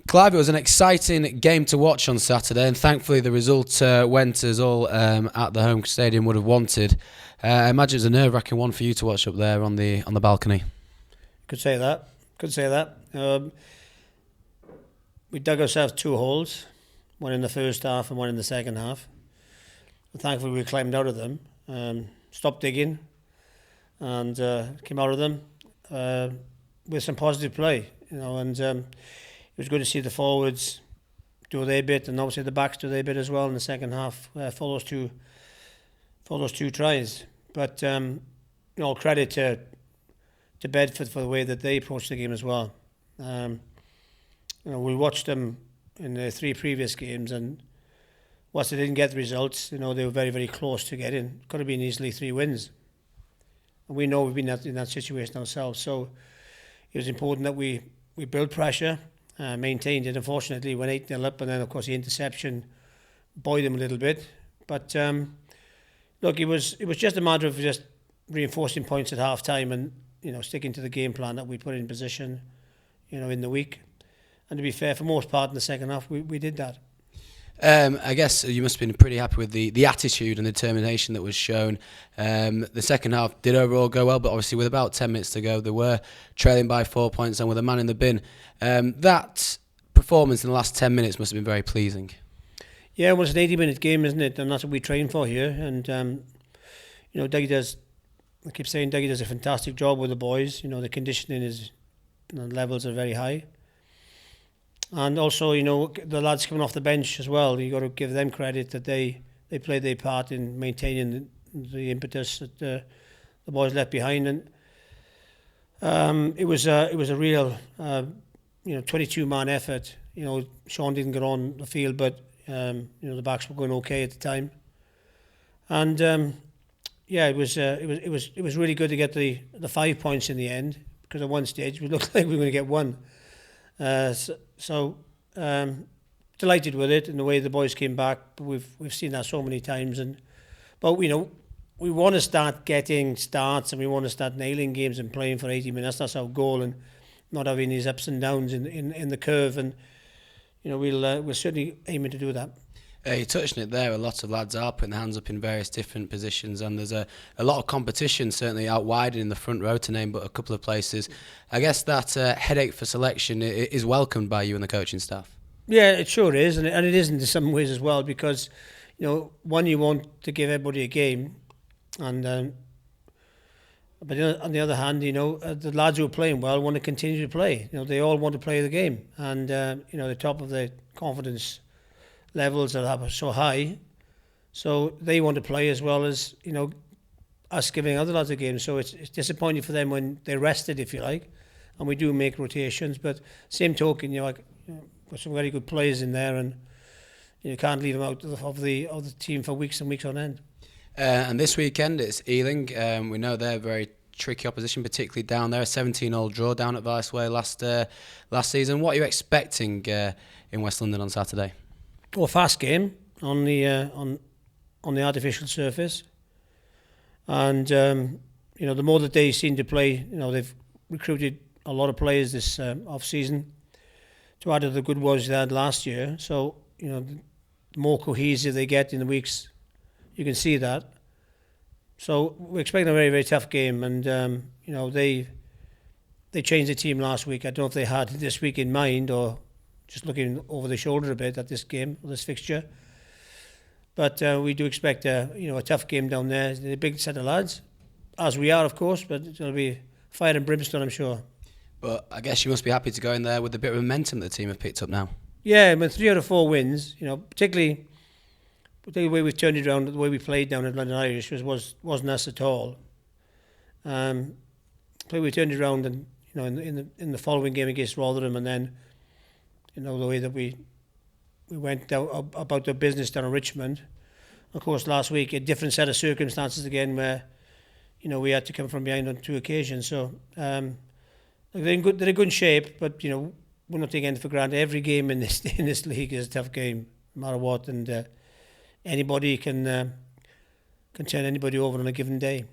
Clive, it was an exciting game to watch on Saturday, and thankfully the result went as all at the home stadium would have wanted. I imagine it was a nerve-wracking one for you to watch up there on the balcony. Could say that. We dug ourselves 2 holes, one in the first half and one in the second half. But thankfully we climbed out of them, stopped digging, and came out of them with some positive play. And it was good to see the forwards do their bit, and obviously the backs do their bit as well in the second half for those two tries. But all credit to Bedford for the way that they approached the game as well. We watched them in the 3 previous games, and whilst they didn't get the results, they were very, very close to getting. Could have been easily 3 wins. And we know we've been in that situation ourselves. So it was important that we build pressure, maintained it. Unfortunately, went 8-0 up, and then of course the interception buoyed them a little bit. But look, it was just a matter of just reinforcing points at half time and sticking to the game plan that we put in position in the week. And to be fair, for most part in the second half we did that. I guess you must have been pretty happy with the attitude and determination that was shown. The second half did overall go well, but obviously with about 10 minutes to go, they were trailing by 4 points and with a man in the bin. That performance in the last 10 minutes must have been very pleasing. Yeah, well, it's an 80-minute game, isn't it? And that's what we train for here. And, Dougie does, I keep saying Dougie does a fantastic job with the boys. The conditioning is, the levels are very high. And also, the lads coming off the bench as well, you got to give them credit that they played their part in maintaining the impetus that the boys left behind. And it was a real 22-man effort. Sean didn't get on the field, but the backs were going okay at the time. And it was really good to get the 5 points in the end, because at one stage we looked like we were going to get 1. So delighted with it and the way the boys came back. We've seen that so many times, but we want to start getting starts, and we want to start nailing games and playing for 80 minutes. That's our goal, and not having these ups and downs in the curve. And we're certainly aiming to do that. You touched on it there. A lot of lads are putting their hands up in various different positions, and there's a lot of competition, certainly out wide in the front row, to name but a couple of places. I guess that headache for selection is welcomed by you and the coaching staff. Yeah, it sure is, and it isn't in some ways as well, because one, you want to give everybody a game, and but on the other hand, the lads who are playing well want to continue to play. They all want to play the game, and the top of their confidence levels are so high, so they want to play as well as us giving other lads a game. So it's disappointing for them when they're rested, if you like, and we do make rotations. But same token, got some very good players in there, and you can't leave them out of the team for weeks and weeks on end. And this weekend it's Ealing. We know they're very tricky opposition, particularly down there. A 17-all draw down at Viceway last season. What are you expecting in West London on Saturday? Well, fast game on the artificial surface, and the more that they seem to play, they've recruited a lot of players this off season to add to the good ones they had last year. So the more cohesive they get in the weeks, you can see that. So we're expecting a very, very tough game, and they changed the team last week. I don't know if they had this week in mind or just looking over the shoulder a bit at this game, this fixture. But we do expect a tough game down there. They're a big set of lads, as we are, of course, but it'll be fire and brimstone, I'm sure. But I guess you must be happy to go in there with a bit of momentum that the team have picked up now. Yeah, 3 out of 4 wins, particularly the way we turned it around, the way we played down at London Irish wasn't us at all. The way we turned it around, and in the following game against Rotherham, and then the way that we went down about the business down in Richmond. Of course, last week a different set of circumstances again, where we had to come from behind on 2 occasions. So they're in good shape, but we're not taking anything for granted. Every game in this league is a tough game, no matter what, and anybody can turn anybody over on a given day.